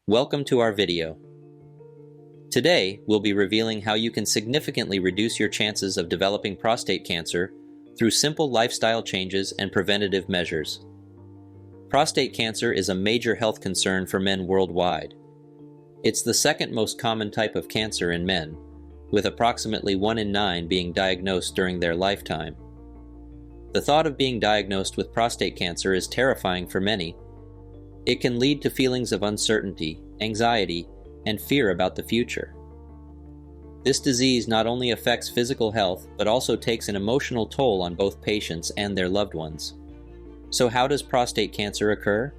Welcome to our video. Today, we'll be revealing how you can significantly reduce your chances of developing prostate cancer through simple lifestyle changes and preventative measures. Prostate cancer is a major health concern for men worldwide. It's the second most common type of cancer in men, with approximately 1 in 9 being diagnosed during their lifetime. The thought of being diagnosed with prostate cancer is terrifying for many. It can lead to feelings of uncertainty, anxiety, and fear about the future. This disease not only affects physical health, but also takes an emotional toll on both patients and their loved ones. So how does prostate cancer occur?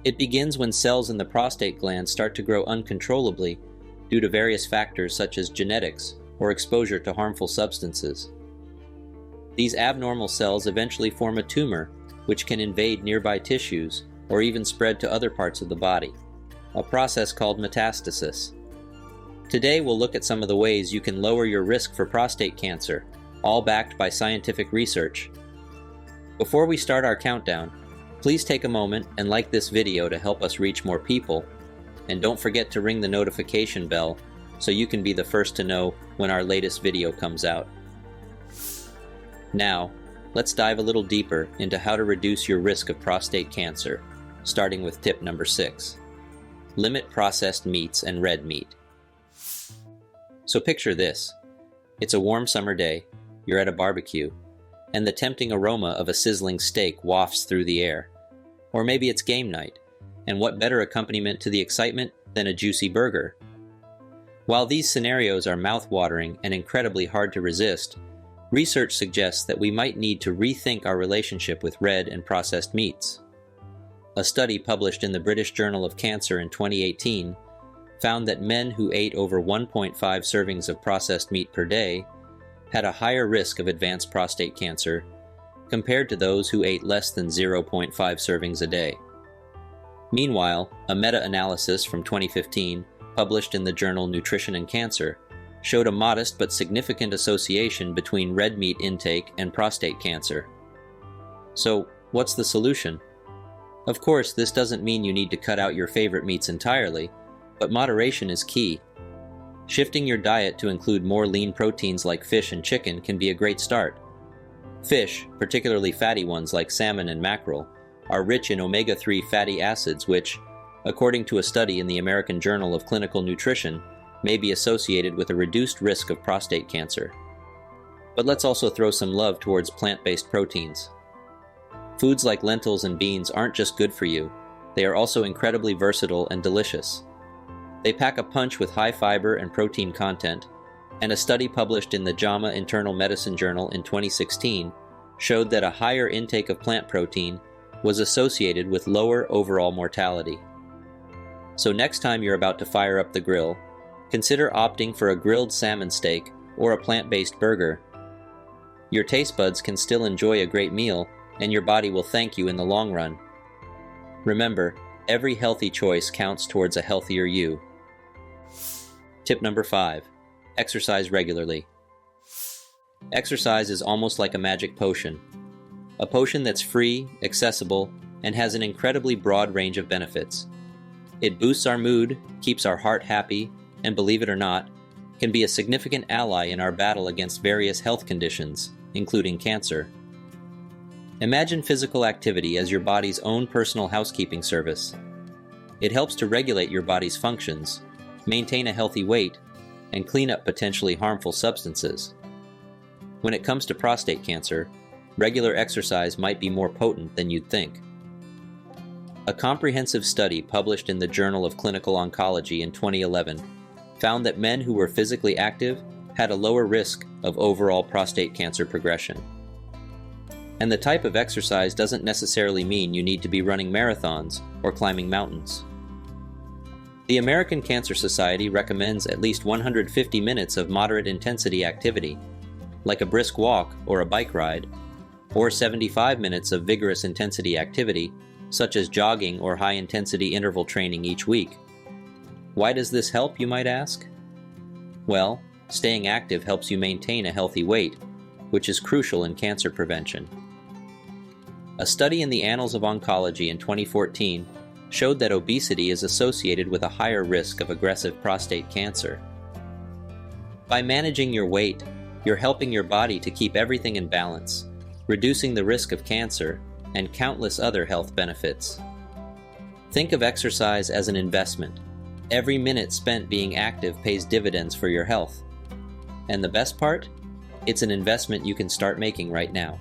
It begins when cells in the prostate gland start to grow uncontrollably due to various factors such as genetics or exposure to harmful substances. These abnormal cells eventually form a tumor, which can invade nearby tissues or even spread to other parts of the body, a process called metastasis. Today we'll look at some of the ways you can lower your risk for prostate cancer, all backed by scientific research. Before we start our countdown, please take a moment and like this video to help us reach more people, and don't forget to ring the notification bell so you can be the first to know when our latest video comes out. Now, let's dive a little deeper into how to reduce your risk of prostate cancer, starting with tip number 6. Limit processed meats and red meat. So picture this. It's a warm summer day, you're at a barbecue, and the tempting aroma of a sizzling steak wafts through the air. Or maybe it's game night, and what better accompaniment to the excitement than a juicy burger? While these scenarios are mouth-watering and incredibly hard to resist, research suggests that we might need to rethink our relationship with red and processed meats. A study published in the British Journal of Cancer in 2018 found that men who ate over 1.5 servings of processed meat per day had a higher risk of advanced prostate cancer compared to those who ate less than 0.5 servings a day. Meanwhile, a meta-analysis from 2015, published in the journal Nutrition and Cancer, showed a modest but significant association between red meat intake and prostate cancer. So, what's the solution? Of course, this doesn't mean you need to cut out your favorite meats entirely, but moderation is key. Shifting your diet to include more lean proteins like fish and chicken can be a great start. Fish, particularly fatty ones like salmon and mackerel, are rich in omega-3 fatty acids which, according to a study in the American Journal of Clinical Nutrition, may be associated with a reduced risk of prostate cancer. But let's also throw some love towards plant-based proteins. Foods like lentils and beans aren't just good for you, they are also incredibly versatile and delicious. They pack a punch with high fiber and protein content, and a study published in the JAMA Internal Medicine Journal in 2016 showed that a higher intake of plant protein was associated with lower overall mortality. So next time you're about to fire up the grill, consider opting for a grilled salmon steak or a plant-based burger. Your taste buds can still enjoy a great meal, and your body will thank you in the long run. Remember, every healthy choice counts towards a healthier you. Tip number 5. Exercise regularly. Exercise is almost like a magic potion. A potion that's free, accessible, and has an incredibly broad range of benefits. It boosts our mood, keeps our heart happy, and believe it or not, can be a significant ally in our battle against various health conditions, including cancer. Imagine physical activity as your body's own personal housekeeping service. It helps to regulate your body's functions, maintain a healthy weight, and clean up potentially harmful substances. When it comes to prostate cancer, regular exercise might be more potent than you'd think. A comprehensive study published in the Journal of Clinical Oncology in 2011 found that men who were physically active had a lower risk of overall prostate cancer progression. And the type of exercise doesn't necessarily mean you need to be running marathons or climbing mountains. The American Cancer Society recommends at least 150 minutes of moderate intensity activity, like a brisk walk or a bike ride, or 75 minutes of vigorous intensity activity, such as jogging or high-intensity interval training each week. Why does this help, you might ask? Well, staying active helps you maintain a healthy weight, which is crucial in cancer prevention. A study in the Annals of Oncology in 2014 showed that obesity is associated with a higher risk of aggressive prostate cancer. By managing your weight, you're helping your body to keep everything in balance, reducing the risk of cancer and countless other health benefits. Think of exercise as an investment. Every minute spent being active pays dividends for your health. And the best part? It's an investment you can start making right now.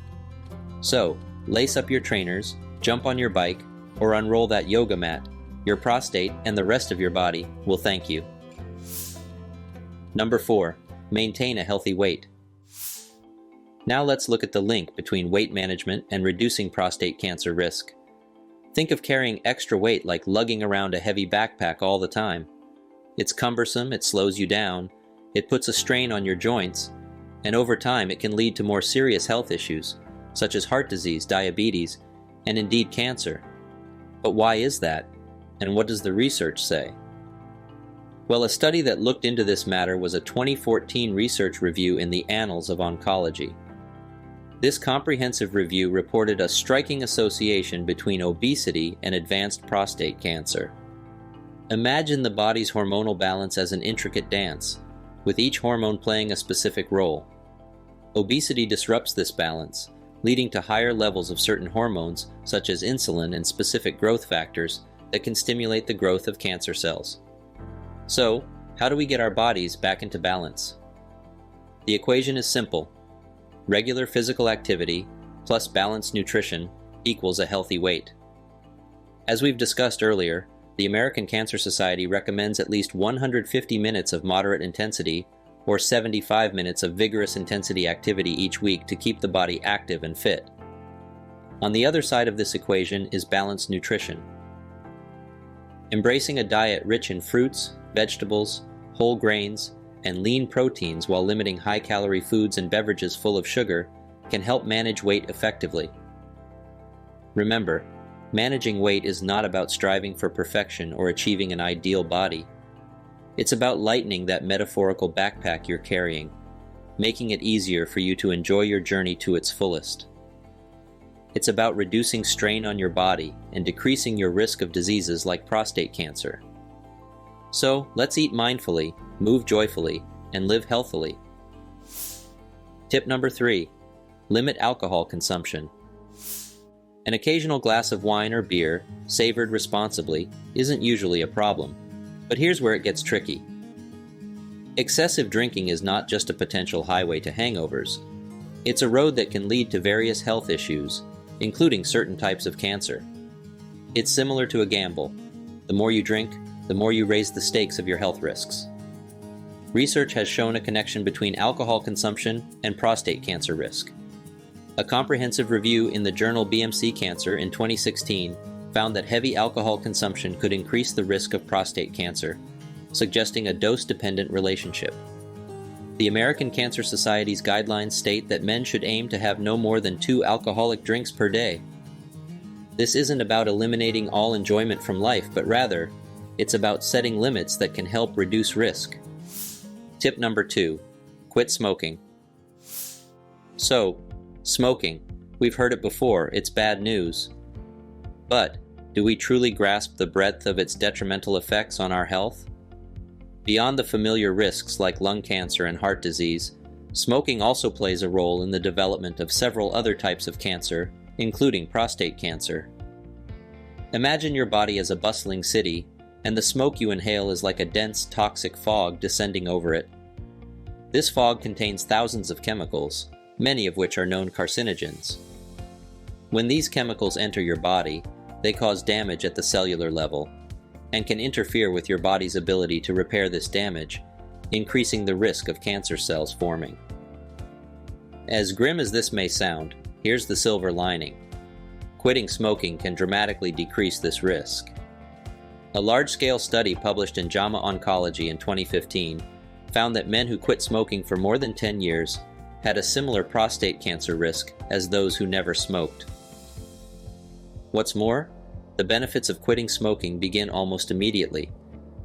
So, lace up your trainers, jump on your bike, or unroll that yoga mat. Your prostate and the rest of your body will thank you. Number 4. Maintain a healthy weight. Now let's look at the link between weight management and reducing prostate cancer risk. Think of carrying extra weight like lugging around a heavy backpack all the time. It's cumbersome, it slows you down, it puts a strain on your joints, and over time it can lead to more serious health issues, such as heart disease, diabetes, and indeed cancer. But why is that? And what does the research say? Well, a study that looked into this matter was a 2014 research review in the Annals of Oncology. This comprehensive review reported a striking association between obesity and advanced prostate cancer. Imagine the body's hormonal balance as an intricate dance, with each hormone playing a specific role. Obesity disrupts this balance, leading to higher levels of certain hormones such as insulin and specific growth factors that can stimulate the growth of cancer cells. So, how do we get our bodies back into balance? The equation is simple. Regular physical activity plus balanced nutrition equals a healthy weight. As we've discussed earlier, the American Cancer Society recommends at least 150 minutes of moderate intensity or 75 minutes of vigorous intensity activity each week to keep the body active and fit. On the other side of this equation is balanced nutrition. Embracing a diet rich in fruits, vegetables, whole grains, and lean proteins while limiting high-calorie foods and beverages full of sugar can help manage weight effectively. Remember, managing weight is not about striving for perfection or achieving an ideal body. It's about lightening that metaphorical backpack you're carrying, making it easier for you to enjoy your journey to its fullest. It's about reducing strain on your body and decreasing your risk of diseases like prostate cancer. So, let's eat mindfully, move joyfully, and live healthily. Tip number 3. Limit alcohol consumption. An occasional glass of wine or beer, savored responsibly, isn't usually a problem. But here's where it gets tricky. Excessive drinking is not just a potential highway to hangovers. It's a road that can lead to various health issues, including certain types of cancer. It's similar to a gamble. The more you drink, the more you raise the stakes of your health risks. Research has shown a connection between alcohol consumption and prostate cancer risk. A comprehensive review in the journal BMC Cancer in 2016 found that heavy alcohol consumption could increase the risk of prostate cancer, suggesting a dose-dependent relationship. The American Cancer Society's guidelines state that men should aim to have no more than 2 alcoholic drinks per day. This isn't about eliminating all enjoyment from life, but rather, it's about setting limits that can help reduce risk. Tip number 2. Quit smoking. So, smoking. We've heard it before, it's bad news. But, do we truly grasp the breadth of its detrimental effects on our health? Beyond the familiar risks like lung cancer and heart disease, smoking also plays a role in the development of several other types of cancer, including prostate cancer. Imagine your body as a bustling city, and the smoke you inhale is like a dense, toxic fog descending over it. This fog contains thousands of chemicals, many of which are known carcinogens. When these chemicals enter your body, they cause damage at the cellular level, and can interfere with your body's ability to repair this damage, increasing the risk of cancer cells forming. As grim as this may sound, here's the silver lining. Quitting smoking can dramatically decrease this risk. A large-scale study published in JAMA Oncology in 2015 found that men who quit smoking for more than 10 years had a similar prostate cancer risk as those who never smoked. What's more, the benefits of quitting smoking begin almost immediately,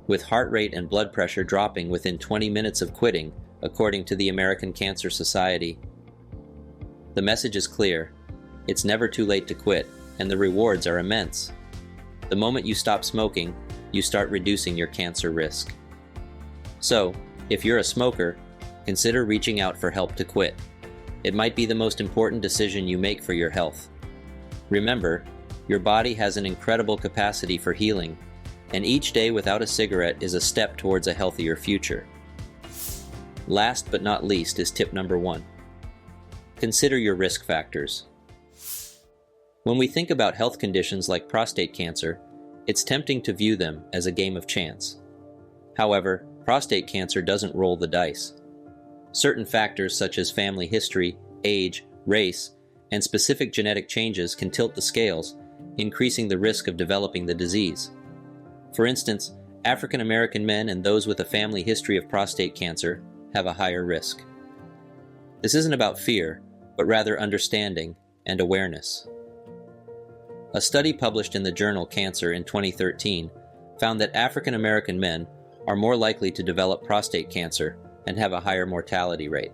with heart rate and blood pressure dropping within 20 minutes of quitting, according to the American Cancer Society. The message is clear. It's never too late to quit, and the rewards are immense. The moment you stop smoking, you start reducing your cancer risk. So, if you're a smoker, consider reaching out for help to quit. It might be the most important decision you make for your health. Remember, your body has an incredible capacity for healing, and each day without a cigarette is a step towards a healthier future. Last but not least is tip number 1. Consider your risk factors. When we think about health conditions like prostate cancer, it's tempting to view them as a game of chance. However, prostate cancer doesn't roll the dice. Certain factors such as family history, age, race, and specific genetic changes can tilt the scales, increasing the risk of developing the disease. For instance, African American men and those with a family history of prostate cancer have a higher risk. This isn't about fear, but rather understanding and awareness. A study published in the journal Cancer in 2013 found that African American men are more likely to develop prostate cancer and have a higher mortality rate.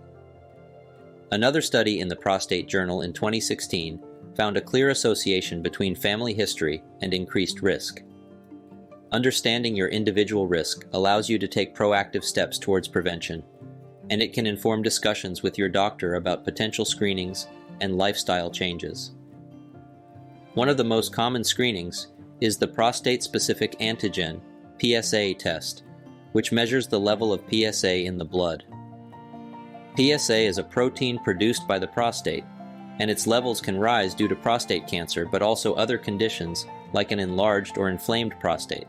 Another study in the Prostate Journal in 2016 found a clear association between family history and increased risk. Understanding your individual risk allows you to take proactive steps towards prevention, and it can inform discussions with your doctor about potential screenings and lifestyle changes. One of the most common screenings is the prostate-specific antigen, PSA test, which measures the level of PSA in the blood. PSA is a protein produced by the prostate, and its levels can rise due to prostate cancer but also other conditions like an enlarged or inflamed prostate.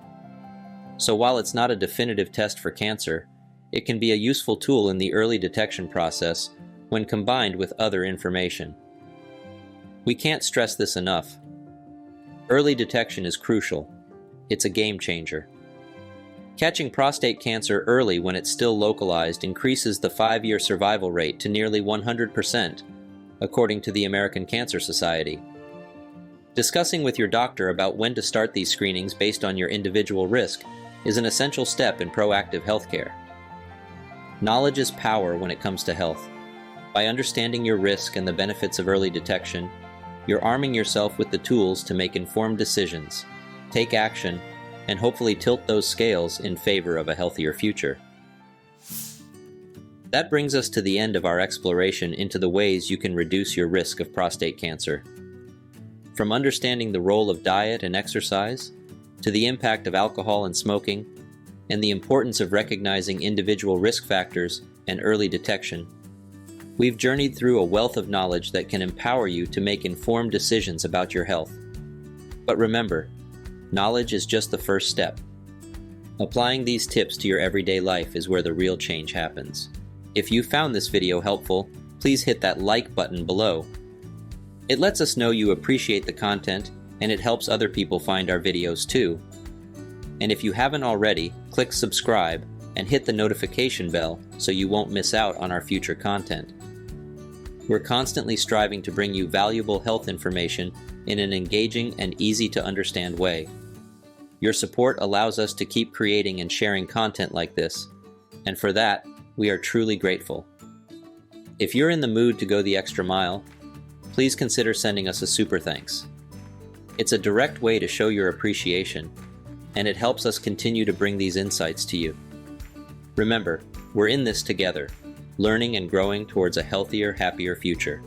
So while it's not a definitive test for cancer, it can be a useful tool in the early detection process when combined with other information. We can't stress this enough. Early detection is crucial. It's a game changer. Catching prostate cancer early when it's still localized increases the 5-year survival rate to nearly 100%, according to the American Cancer Society. Discussing with your doctor about when to start these screenings based on your individual risk is an essential step in proactive healthcare. Knowledge is power when it comes to health. By understanding your risk and the benefits of early detection, you're arming yourself with the tools to make informed decisions, take action, and hopefully tilt those scales in favor of a healthier future. That brings us to the end of our exploration into the ways you can reduce your risk of prostate cancer. From understanding the role of diet and exercise, to the impact of alcohol and smoking, and the importance of recognizing individual risk factors and early detection, we've journeyed through a wealth of knowledge that can empower you to make informed decisions about your health. But remember, knowledge is just the first step. Applying these tips to your everyday life is where the real change happens. If you found this video helpful, please hit that like button below. It lets us know you appreciate the content, and it helps other people find our videos too. And if you haven't already, click subscribe and hit the notification bell so you won't miss out on our future content. We're constantly striving to bring you valuable health information in an engaging and easy to understand way. Your support allows us to keep creating and sharing content like this, and for that, we are truly grateful. If you're in the mood to go the extra mile, please consider sending us a super thanks. It's a direct way to show your appreciation, and it helps us continue to bring these insights to you. Remember, we're in this together, learning and growing towards a healthier, happier future.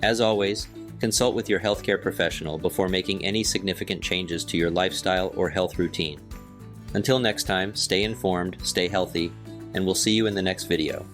As always, consult with your healthcare professional before making any significant changes to your lifestyle or health routine. Until next time, stay informed, stay healthy, and we'll see you in the next video.